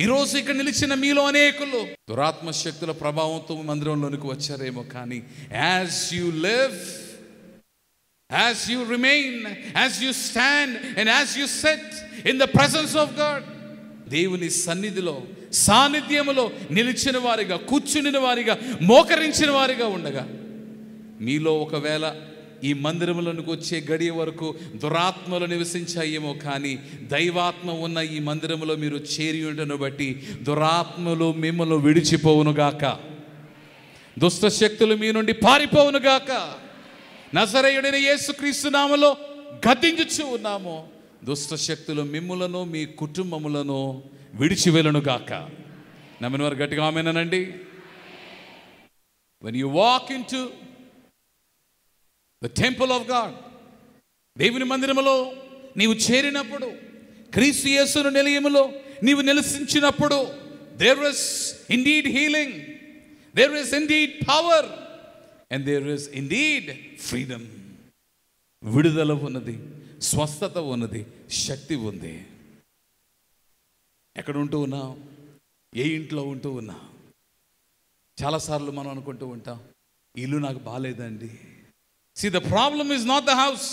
ఈరోజు ఇక్కడ నిలిచిన మీలో అనేకులు దురాత్మ శక్తుల ప్రభావంతో మందిరంలోనికి వచ్చారేమో, కానీ as you live, as you remain, as you stand and as you sit in the presence of God, దేవుని సన్నిధిలో సాన్నిధ్యములో నిలిచిన వారిగా, కూర్చుని వారిగా, మోకరించిన వారిగా ఉండగా, మీలో ఒకవేళ ఈ మందిరంలోనికి వచ్చే గడియ వరకు దురాత్మలు నివసించాయేమో, కానీ దైవాత్మ ఉన్న ఈ మందిరంలో మీరు చేరి ఉండను బట్టి దురాత్మలు మిమ్మల్ని విడిచిపోవునుగాక, దుష్ట శక్తులు మీ నుండి పారిపోవునుగాక. నజరేయుడైన యేసుక్రీస్తు నామములో గద్దించుచు ఉన్నాము. దుష్ట శక్తులు మిమ్ములను మీ కుటుంబములను విడిచి వెళ్ళునుగాక. నమ్మిన వారు గట్టిగా ఆమేనండి. When you walk into the temple of God, దేవుని మందిరములో నీవు చేరినప్పుడు, క్రీస్తు యేసు నిలయములో నీవు నివసించినప్పుడు, there is indeed healing, there is indeed power, and there is indeed freedom. విడుదల ఉన్నది, స్వస్థత ఉన్నది, శక్తి ఉంది. ఎక్కడ ఉంటూ ఉన్నావు? ఏ ఇంట్లో ఉంటూ ఉన్నా? చాలాసార్లు మనం అనుకుంటూ ఉంటాం, ఇల్లు నాకు బాగాలేదండి. See, the problem is not the house.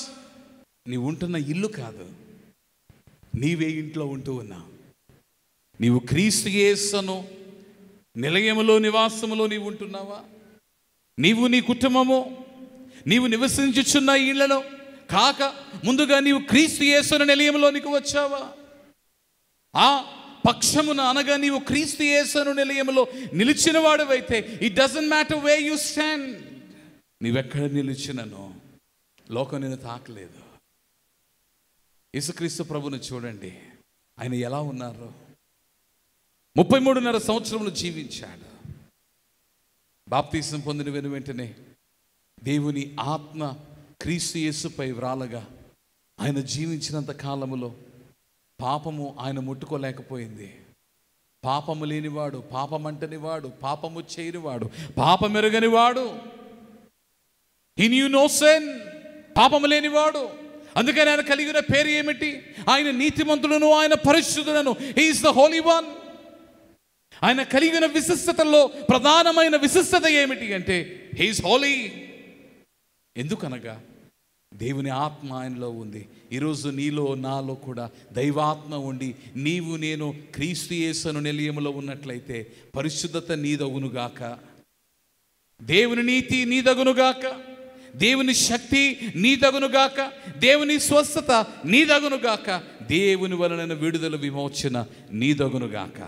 నీవు ఉంటున్న ఇల్లు కాదు, నీవే ఇంట్లో ఉంటూ ఉన్నా. నీవు క్రీస్తు యేసును నిలయములో నివాసములో నీవు ఉంటున్నావా? నీవు నీ కుటుంబము నీవు నివసించుచున్న ఇళ్లలో కాక ముందుగా నీవు క్రీస్తు యేసు నిలయంలోనికి వచ్చావా? ఆ పక్షమున అనగా నీవు క్రీస్తు యేసు నిలయంలో నిలిచిన వాడివైతే, it doesn't matter where you stand, నీవెక్కడ నిలిచినను లోకం నిన్ను తాకలేదు. యేసుక్రీస్తు ప్రభుని చూడండి, ఆయన ఎలా ఉన్నారు? 33.5 సంవత్సరములు జీవించాడు. బాప్తీసం పొందిన వెంటనే దేవుని ఆత్మ క్రీస్తు యేసుపై వ్రాలగా ఆయన జీవించినంత కాలములో పాపము ఆయన ముట్టుకోలేకపోయింది. పాపము లేనివాడు, పాపమంటనివాడు, పాపము చేయనివాడు, పాపమెరుగనివాడు, he knew no sin, పాపము లేనివాడు. అందుకని ఆయన కలిగిన పేరు ఏమిటి? ఆయన నీతిమంతుడును, ఆయన పరిశుద్ధుడను. he is the holy one. ఆయన కలిగిన విశిష్టతలో ప్రధానమైన విశిష్టత ఏమిటి అంటే he is holy. ఎందుకనగా దేవుని ఆత్మ ఆయనలో ఉంది. ఈరోజు నీలో నాలో కూడా దైవాత్మ ఉండి నీవు నేను క్రీస్తు యేసు నిలయములో ఉన్నట్లయితే పరిశుద్ధత నీదగునుగాక, దేవుని నీతి నీదగునుగాక, దేవుని శక్తి నీదగునుగాక, దేవుని స్వస్థత నీదగునుగాక, దేవుని వలన విడుదల విమోచన నీదగునుగాక.